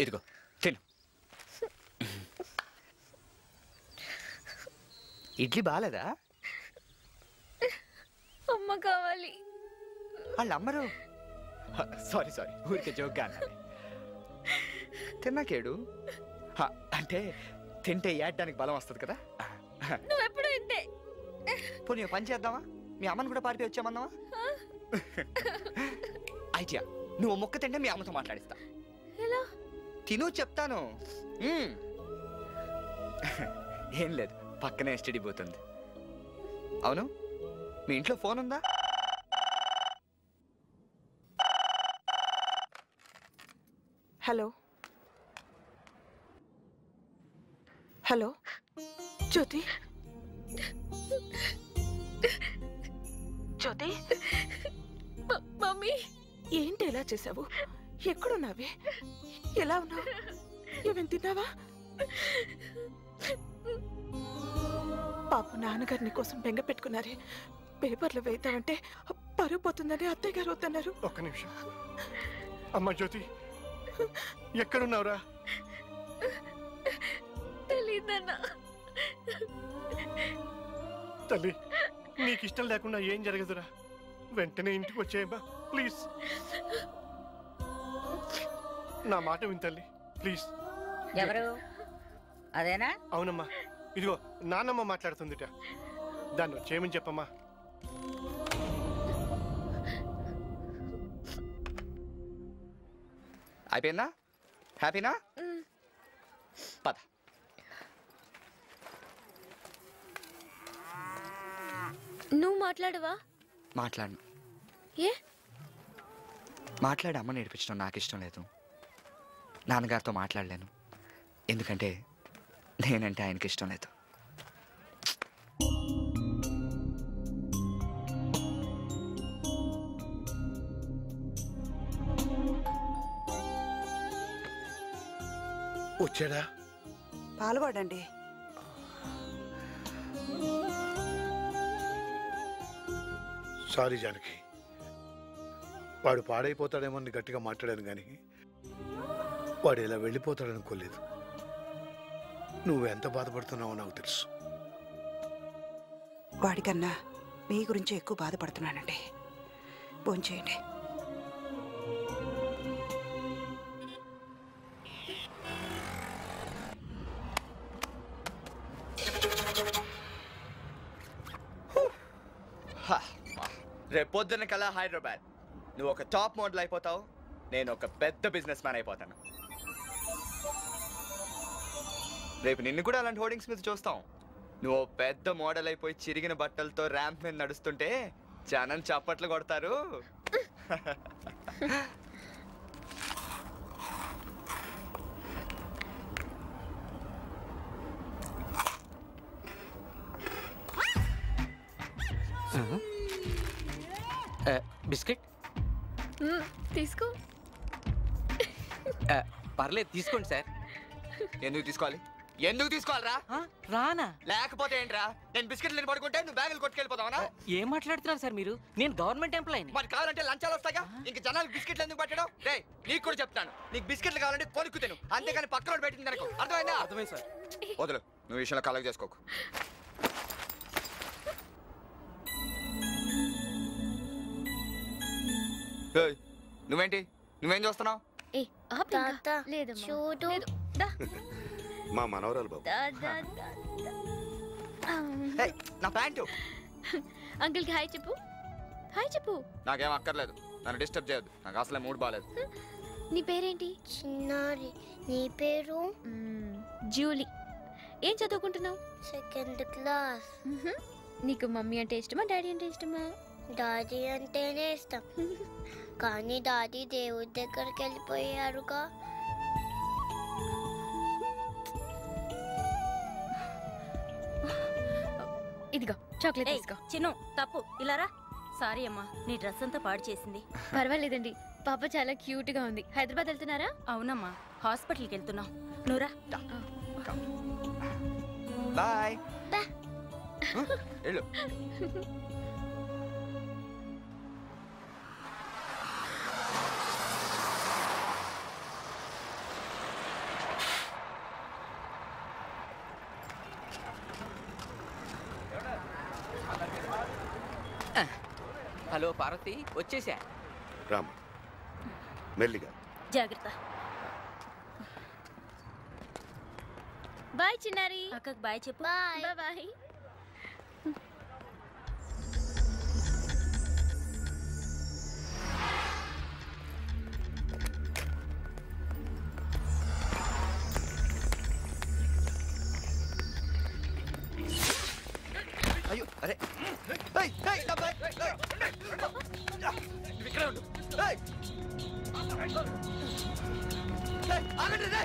ఇదిగో తిను. ఇడ్లీ బాగాలేదా? అమ్మ కావాలి. వాళ్ళు అమ్మరు. సారీ ఊరికే జోక్గా అన్నాను. తిన్నాకేడు అంటే తింటే ఏడ్డానికి బలం వస్తుంది కదా. నువ్వెప్పుడు ఇంతే. పోనీ పని చేద్దామా? మీ అమ్మని కూడా పారిపోయి వచ్చామన్నావా? ఐడియా, నువ్వు మొక్క తింటే మీ అమ్మతో మాట్లాడిస్తా. ఎలా? తిను చెప్తాను. ఏం లేదు, పక్కనే ఎస్టీడీ పోతుంది. అవును, మీ ఇంట్లో ఫోన్ ఉందా? హలో హలో జ్యోతి, జ్యోతి. మమ్మీ, ఏంటి ఎలా చేసావు? ఎక్కడున్నావే? ఎలా ఉన్నావు? ఏమేం తిన్నావా? పాప నాన్నగారిని కోసం బెంగ పెట్టుకున్నారే. పేపర్లో వేద్దామంటే పరుగు పోతుందని అత్తయ్య గారు వద్దన్నారు. ఒక్క నిమిషం. అమ్మ జ్యోతి, ఎక్కడున్నావురా? తెలీదన్నా. తల్లి, నీకు ఇష్టం లేకుండా ఏం జరగదురా. వెంటనే ఇంటికి వచ్చేయమ్మా ప్లీజ్. నా మాట విని తల్లి ప్లీజ్. ఎవరు? అదేనా? అవునమ్మా, ఇదిగో నాన్నమ్మ మాట్లాడుతుందిట. దాన్ని వచ్చేయమని చెప్పమ్మా. అయిపోయిందా? హ్యాపీనా? పద. నువ్వు మాట్లాడవా? మాట్లాడను. ఏ? మాట్లాడి అమ్మ నేర్పించడం నాకు ఇష్టం లేదు. నాన్నగారితో మాట్లాడలేను, ఎందుకంటే నేనంటే ఆయనకి ఇష్టం లేదు. వచ్చాడా? పాల్గొడండి. సారీ జానకి, వాడు పాడైపోతాడేమో గట్టిగా మాట్లాడాను కానీ వాడు ఇలా వెళ్ళిపోతాడనుకోలేదు. నువ్వెంత బాధపడుతున్నావో నాకు తెలుసు. వాడికన్నా మీ గురించి ఎక్కువ బాధపడుతున్నానండి. భోంచేయండి. రేపు పొద్దున్న కల్లా హైదరాబాద్. నువ్వు ఒక టాప్ మోడల్ అయిపోతావు, నేను ఒక పెద్ద బిజినెస్ మ్యాన్ అయిపోతాను. రేపు నిన్ను కూడా అలాంటి హోర్డింగ్స్ మీద చూస్తాం. నువ్వు పెద్ద మోడల్ అయిపోయి చిరిగిన బట్టలతో ర్యాంప్ మీద నడుస్తుంటే జనం చప్పట్లు కొడతారు. బిస్కెట్ తీసుకో. పర్లేదు తీసుకోండి సార్. ఎందుకు తీసుకోవాలి? ఎందుకు తీసుకోవాలరా? రానా? లేకపోతే ఏంట్రా? నేను బిస్కెట్లు నేను పడుకుంటే నువ్వు బ్యాగులు కొట్టుకెళ్ళిపోతావా? ఏం మాట్లాడుతున్నారు సార్ మీరు? నేను గవర్నమెంట్ ఎంప్లాయీని. మరి కావాలంటే లంచాలు వస్తాగా. ఇంక జనాలకు బిస్కెట్లు ఎందుకు పట్టడం? రే, నీకు కూడా చెప్తాను, నీకు బిస్కెట్లు కావాలంటే కొనుక్కు తిను, అంతేగాని పక్కన పెట్టింది అనుకో. అర్థమైందా? అర్థమైంది సార్. వదులు, నువ్వు విషయంలో కలగ చేసుకోకు. నువ్వేంటి, నువ్వేం చూస్తున్నావు? చూడు, మా మనవరాలు బాబు. నా ప్యాంటు. అంకుల్ కి హాయ్ చెప్పు. హాయ్ చెప్పు. నాకేం అక్కర్లేదు, నన్ను డిస్టర్బ్ చేయొద్దు, నాకు అసలే మూడ్ బాగాలేదు. నీ పేరేంటి? చిన్నారి. నీ పేరు? జూలీ. ఏం చదువుకుంటున్నావు? Second class. నీకు మమ్మీ అంటే ఇష్టమా, డాడీ అంటే ఇష్టమా? డాడీ అంటేనే ఇష్టం, కానీ డాడీ దేవుడి దగ్గరికి వెళ్ళిపోయారుగా. ఇదిగో చాక్లెట్ తీసుకో. చిన్ను తప్పు, ఇలా రా. సారీ అమ్మా, నీ డ్రెస్ అంతా పాడు చేసింది. పర్వాలేదండి, పాప చాలా క్యూట్ గా ఉంది. హైదరాబాద్ వెళ్తున్నారా? అవునమ్మా, హాస్పిటల్కి వెళ్తున్నాం. నువ్వురా. బాయ్. వెళ్ళు. హలో పార్వతి, వచ్చేసా. రామ మెల్లిగా. జాగ్రత్త. బాయ్ చిన్నారి. అక్కకు బాయ్ చెప్పు. బాయ్. బాయ్. అయ్యో అరే ఇక్కడ ఉండు. ఆగండి రే.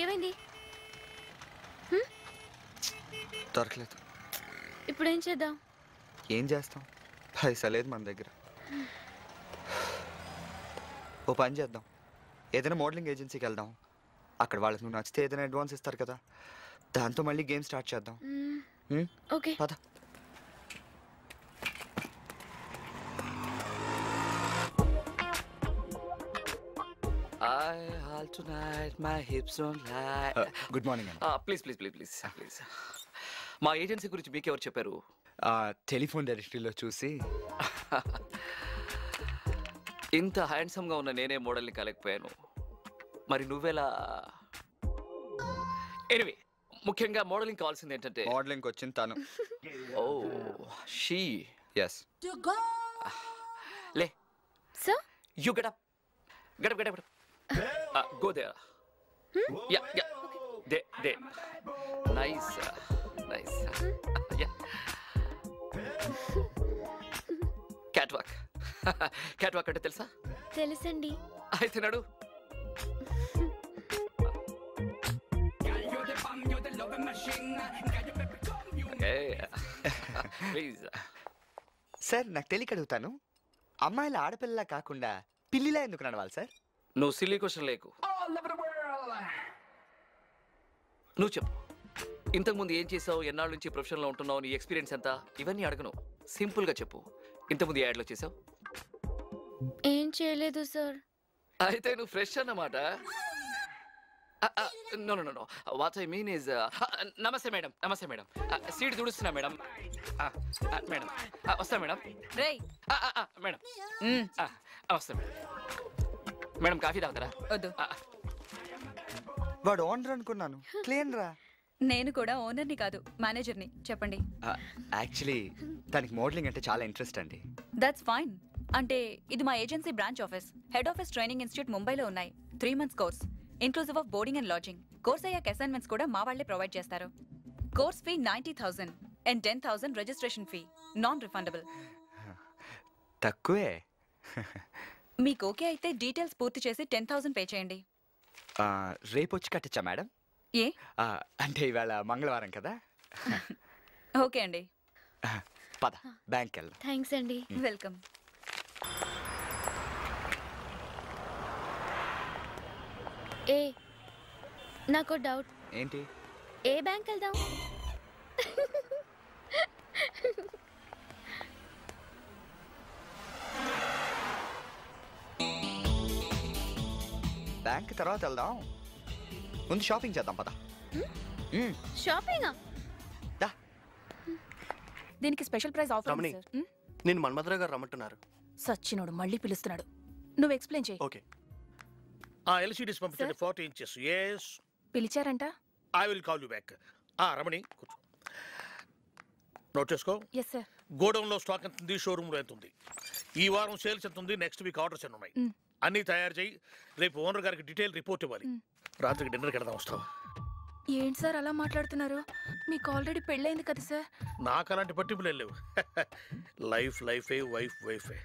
ఏమైంది? దొరకలేదు. ఇప్పుడు ఏం చేద్దాం? ఏం చేస్తాం, పైసా లేదు మన దగ్గర. ఓ పని చేద్దాం, ఏదైనా మోడలింగ్ ఏజెన్సీకి వెళ్దాం. అక్కడ వాళ్ళకి నువ్వు నచ్చితే ఏదైనా అడ్వాన్స్ ఇస్తారు కదా, దాంతో మళ్ళీ గేమ్ స్టార్ట్ చేద్దాం. ఓకే పద. గుడ్ మార్నింగ్ అండి. Please please please please please. మా ఏజెన్సీ గురించి మీకెవరు చెప్పారు? టెలిఫోన్ డైరెక్టరీలో చూసి. ఇంత హ్యాండ్సమ్గా ఉన్న నేనే మోడల్ని కాలేకపోయాను, మరి నువ్వెలా? ఎనివే, ముఖ్యంగా మోడలింగ్ కావాల్సింది ఏంటంటే, మోడలింగ్ వచ్చింది తను. Oh she. ఎస్. లే, so you get up, get up, get up. Go there. Yeah, yeah. There. Nice. Yeah. Catwalk. Catwalk అంటే తెలుసా? తెలుసండి. అయితే నడు. ప్లీజ్. సార్ నాకు తెలియక అడుగుతాను, అమ్మాయిల ఆడపిల్లలా కాకుండా పిల్లిలా ఎందుకు నడవాలి సార్? నువ్వు సిల్లీ క్వశ్చన్ లేకు. నువ్వు చెప్పు, ఇంతకుముందు ఏం చేసావు, ఎన్నాళ్ళ నుంచి ప్రొఫెషన్లో ఉంటున్నావు, నీ ఎక్స్పీరియన్స్ ఎంత, ఇవన్నీ అడగను. సింపుల్గా చెప్పు, ఇంతకుముందు ఏ యాడ్లో చేసావు? ఏం చేయలేదు సార్. అయితే నువ్వు ఫ్రెష్ అన్నమాట. No no no, what I mean is, నమస్తే మేడం, నమస్తే మేడం, సీట్ తుడుస్తున్నా మేడం. మేడం వస్తా మేడం. మేడం వస్తా మేడం. మేడం కాఫీ తాగుతారా? వద్దు. వాడు ఓనర్ అనుకున్నాను, క్లీన్ రా. నేను కూడా ఓనర్ని కాదు, మేనేజర్ని. చెప్పండి. యాక్చువల్లీ తనకి మోడలింగ్ అంటే చాలా ఇంట్రెస్ట్ అండి. That's fine. అంటే ఇది మా agency branch office. Head office training institute ముంబైలో ఉన్నాయి. 3 months course, inclusive of boarding and lodging. Course అయ్యాక అసైన్మెంట్స్ కూడా మా వాళ్ళే ప్రొవైడ్ చేస్తారు. Course fee 90,000 and 10,000 registration fee, non refundable. తక్కువే. మీకు ఓకే అయితే డీటెయిల్స్ పూర్తి చేసి 10,000 పే చేయండి. రేపు వచ్చి కట్టచ్చా మేడం? ఏ అంటే ఇవాళ మంగళవారం కదా. ఓకే అండి. పద బ్యాంక్ వెళ్దాం. థ్యాంక్స్ అండి. వెల్కమ్. ఏ నాకు డౌట్. ఏంటి? ఏ బ్యాంక్ వెళ్దాం? బ్యాంక్ తర్వాత వెళ్దాం, ముందు షాపింగ్ చేద్దాం పద. షాపింగా? దీనికి స్పెషల్ ప్రైస్ ఆఫర్ రమణి, నేను మన్మధరావు గారు రమ్మంటున్నారు. సచ్చినోడు మళ్ళీ పిలుస్తున్నాడు. నువ్వు ఎక్స్ప్లెయిన్ చేయి. ఓకే. ఎల్సిడీస్ పంపించండి 40 inches. yes పిలిచారంట. I will call you back. రమణి కూర్చో. నోట్ చేసుకో. Yes sir. గోడౌన్లో స్టాక్ ఎంత ఉంది, షోరూమ్లో ఎంత ఉంది, ఈ వారం సేల్స్ ఎంత ఉంది, నెక్స్ట్ వీక్ ఆర్డర్స్ ఎన్ని ఉన్నాయి, అన్నీ తయారు చేయి. రేపు ఓనర్ గారికి డీటెయిల్ రిపోర్ట్ ఇవ్వాలి. రాత్రికి డిన్నర్కి వెళ్దాం, వస్తావా? ఏంటి సార్ అలా మాట్లాడుతున్నారు? మీకు ఆల్రెడీ పెళ్ళైంది కదా సార్. నాకు అలాంటి పట్టింపులు లేవు. లైఫ్ లైఫే, వైఫ్ వైఫే.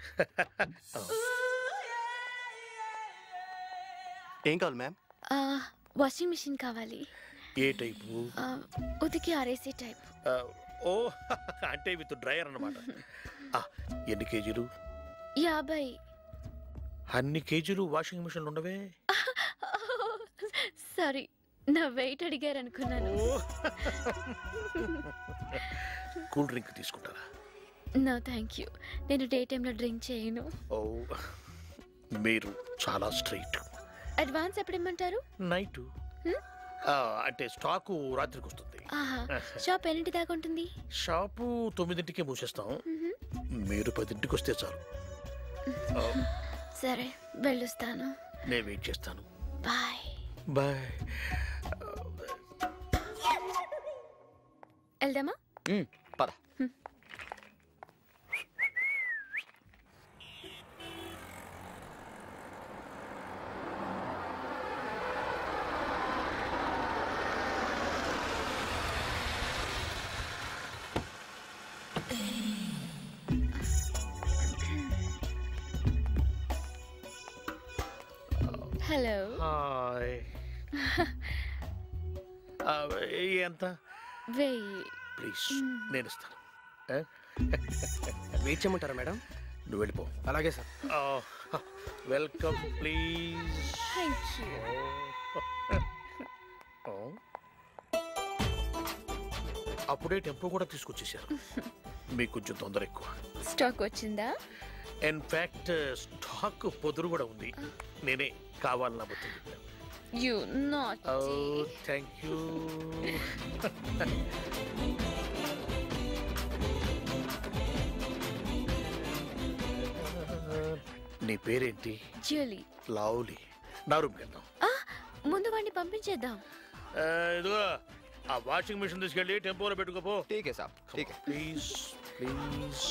ఏం కావాలి మ్యామ్? వాషింగ్ మిషన్ కావాలి. ఏ టైపు? ఉతికి ఆరేసే టైప్. ఓ అంటే విత్ డ్రైయర్ అన్నమాట. ఎన్ని కేజీలు? 50. అన్ని కేజీలు వాషింగ్ మిషన్ ఉండవే. సారీ, నా వెయిట్ అడిగారు అనుకున్నాను. కూల్ డ్రింక్ తీసుకుంటారా? నో థ్యాంక్ యూ, నేను డే టైంలో డ్రింక్ చేయను. ఓ మీరు చాలా స్ట్రైట్. అడ్వాన్స్ ఎప్పుడు ఇమ్మంటారు? నైట్. అంటే స్టాకు రాత్రికి వస్తుంది. షాప్ ఎన్నింటి దాకా ఉంటుంది? షాపు 9ంటికే మూసేస్తాం. మీరు 10ంటికి వస్తే చాలు. సరే వెళ్ళొస్తాను. నేను వెయిట్ చేస్తాను. Bye bye. వెళ్దామా? పద. హలో. హాయ్. ఎంత? 1000. ప్లీజ్ నేను ఇస్తాను. వెయిట్ చేయమంటారా మేడం? నువ్వు వెళ్ళిపో. అలాగే sir. Welcome please. Thank you. అప్పుడే టెంపో కూడా తీసుకొచ్చేసారు. మీకు కొంచెం తొందర ఎక్కువ. స్టాక్ వచ్చిందా? ఇన్ఫాక్ట్ స్టాక్ పొదురు కూడా ఉంది. నేనే కావాలన్నా బతుకు. You not. Thank you. నీ పేరేంటి? జ్యూలీ. లవ్లీ. నా రూమ్కి వెళ్దాం. ముందు వాడిని పంపించేద్దాం. ఇదిగో ఆ వాషింగ్ మిషన్ తీసుకెళ్ళి టెంపోలో పెట్టుకోపో. ఠీకే సాబ్, ఠీకే. Please please.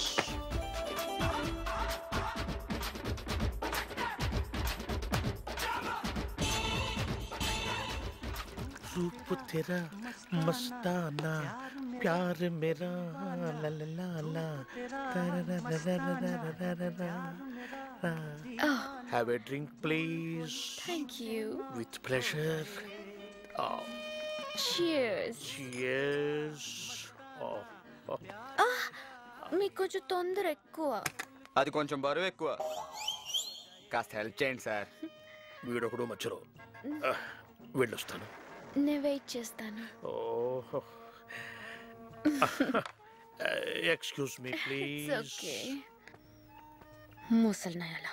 रूप तेरा मस्ताना प्यार मेरा ला ला ला ला have a drink please. Thank you. With pleasure. Cheers. Cheers. మీకు కొంచెం తొందర ఎక్కువ. అది కొంచెం బరువు ఎక్కువ. కాస్త హెల్ప్ చేయండి సార్. వీడొకడు మధ్యలో. వెళ్ళొస్తాను. నేను వెయిట్ చేస్తాను. Excuse me please. ఓకే. ముసల్నాయాల.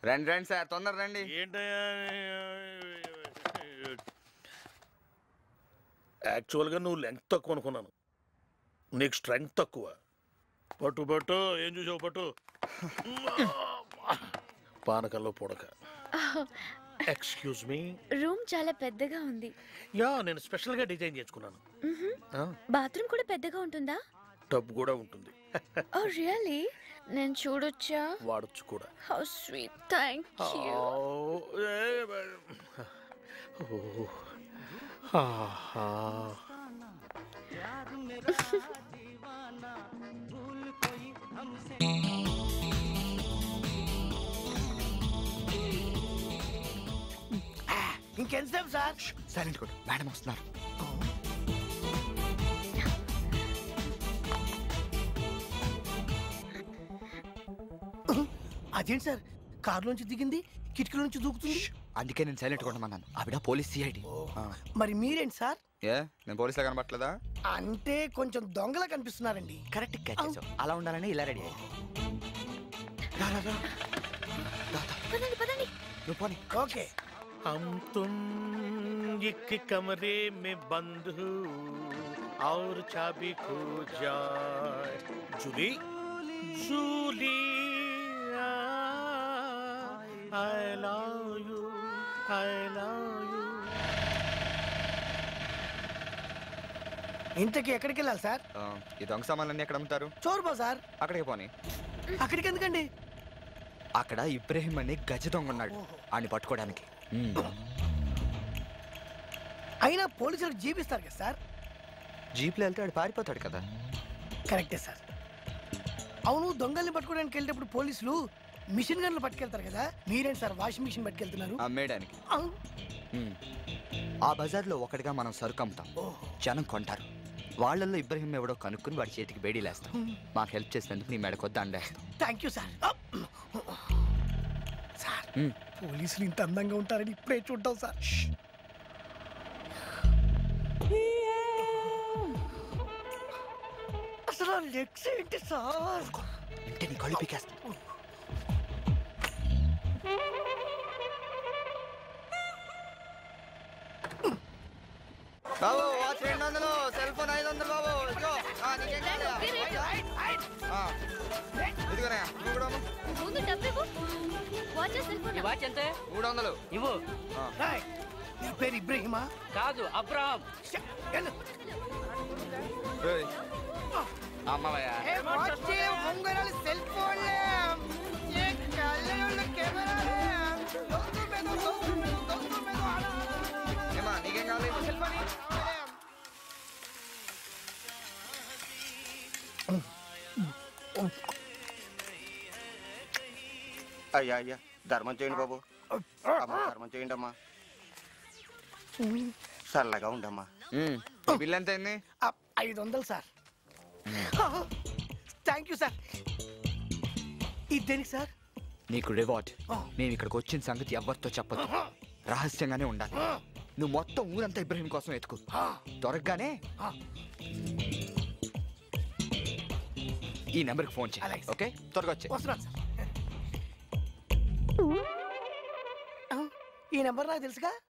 రండి రండి సార్, తొందర రండి. ఏంటయ్యా? యాక్చువల్గా నువ్వు లెంగ్త్ తక్కువ అనుకున్నాను, నీకు స్ట్రెంగ్త్ తక్కువ. పట్టు పట్టు. ఏం చూసావు? పట్టు. పానకల్లో పొడక. Excuse me. రూమ్ చాలా పెద్దగా ఉంది. యా, నేను స్పెషల్గా డిజైన్ చేసుకున్నాను. బాత్రూమ్ కూడా పెద్దగా ఉంటుందా? టబ్ కూడా ఉంటుంది. ఓ రియల్లీ? నేను చూడొచ్చా? వాడొచ్చు కూడా. How sweet. Thank you. ఇంకెంతసేపు సార్? సైలెంట్ కూడా, మేడం వస్తున్నారు. అదేంటి సార్, కారులోంచి దిగింది కిటికీ నుంచి దూకుతుంది? అందుకే నేను సైలెంట్ కొట్టమన్నాను. ఆవిడ పోలీస్ సిఐడి. మరి మీరేంటి సార్? ఏ నేను పోలీసులా కనబట్లేదా? అంటే కొంచెం దొంగలా కనిపిస్తున్నారండి. కరెక్ట్ క్యాచ్ చేసావు. అలా ఉండాలని ఇలా రెడీ అయ్యా. నువ్వు పోనీ. ఓకే. हम तुम एक कमरे में बंद हो और चाबी खो जाए Jully Jully I love you I love you. ఇంతకీ ఎక్కడికి వెళ్ళాలి సార్? ఈ దొంగ సామాన్లన్నీ ఎక్కడ అమ్ముతారు? చోర్ బజార్. అక్కడికి పోనీ. అక్కడికి ఎందుకండి? అక్కడ ఇబ్రహీం అని గజ దొంగ ఉన్నాడు. ఆడిని పట్టుకోవడానికి. అయినా పోలీసులకు జీప్ ఇస్తారు కదా సార్? జీప్లో వెళ్తే ఆడు పారిపోతాడు కదా. కరెక్టే సార్. అవును, దొంగల్ని పట్టుకోవడానికి వెళ్ళేటప్పుడు పోలీసులు మిషన్ గన్లు పట్టుకెళ్తారు కదా, మీరేంటి సార్ వాషింగ్ మిషన్ పట్టుకెళ్తున్నారు? అమ్మేయడానికి. ఆ బజార్లో ఒకటిగా మనం సరుకు అమ్ముతాం. జనం కొంటారు. వాళ్ళల్లో ఇబ్రహీం ఎవడో కనుక్కుని వాడి చేతికి బేడీలేస్తాం. మాకు హెల్ప్ చేసినందుకు నీ మెడకొద్దు అండేస్తాం. Thank you sir. సార్ పోలీసులు ఇంత అందంగా ఉంటారని ఇప్పుడే చూడటం సార్. అసలు లెగ్స్ ఏంటి సార్? అంటే నీ కళ్ళు పీకేస్తా. బాబు వాచ్ 200, సెల్ ఫోన్ 500 బాబు. ఇదిగో నీకేం కావాలి? ఇదిగోనే నువ్వు కూడా ముందు డబ్బు ఇవ్వు. Watch cell phone. వాచ్ ఎంత? 300 ఇవ్వు. నీ పేరు ఇబ్రహీమా? కాదు, అబ్రహాం. అమ్మవయ్యా. సెల్ ఫోన్ ఏమా నీకేం కావాలి? అయ్యా అయ్యా ధర్మం చేయండి బాబు. అమ్మా ధర్మం చేయండి అమ్మా. చల్లగా ఉండమ్మా. బిల్ ఎంత అయింది? 500 సార్. Thank you sir. ఇది దేనికి సార్? నీకు రివార్డ్. నేను ఇక్కడికి వచ్చిన సంగతి ఎవరితో చెప్పొద్దు. రహస్యంగానే ఉండాలి. నువ్వు మొత్తం ఊరంతా ఇబ్రహీం కోసం ఎత్తుకు. దొరకగానే ఈ నెంబర్కి ఫోన్ చేయాలి. ఓకే, త్వరగా వచ్చే. వస్తున్నాను సార్. ఈ నెంబర్ నాకు తెలుసుగా.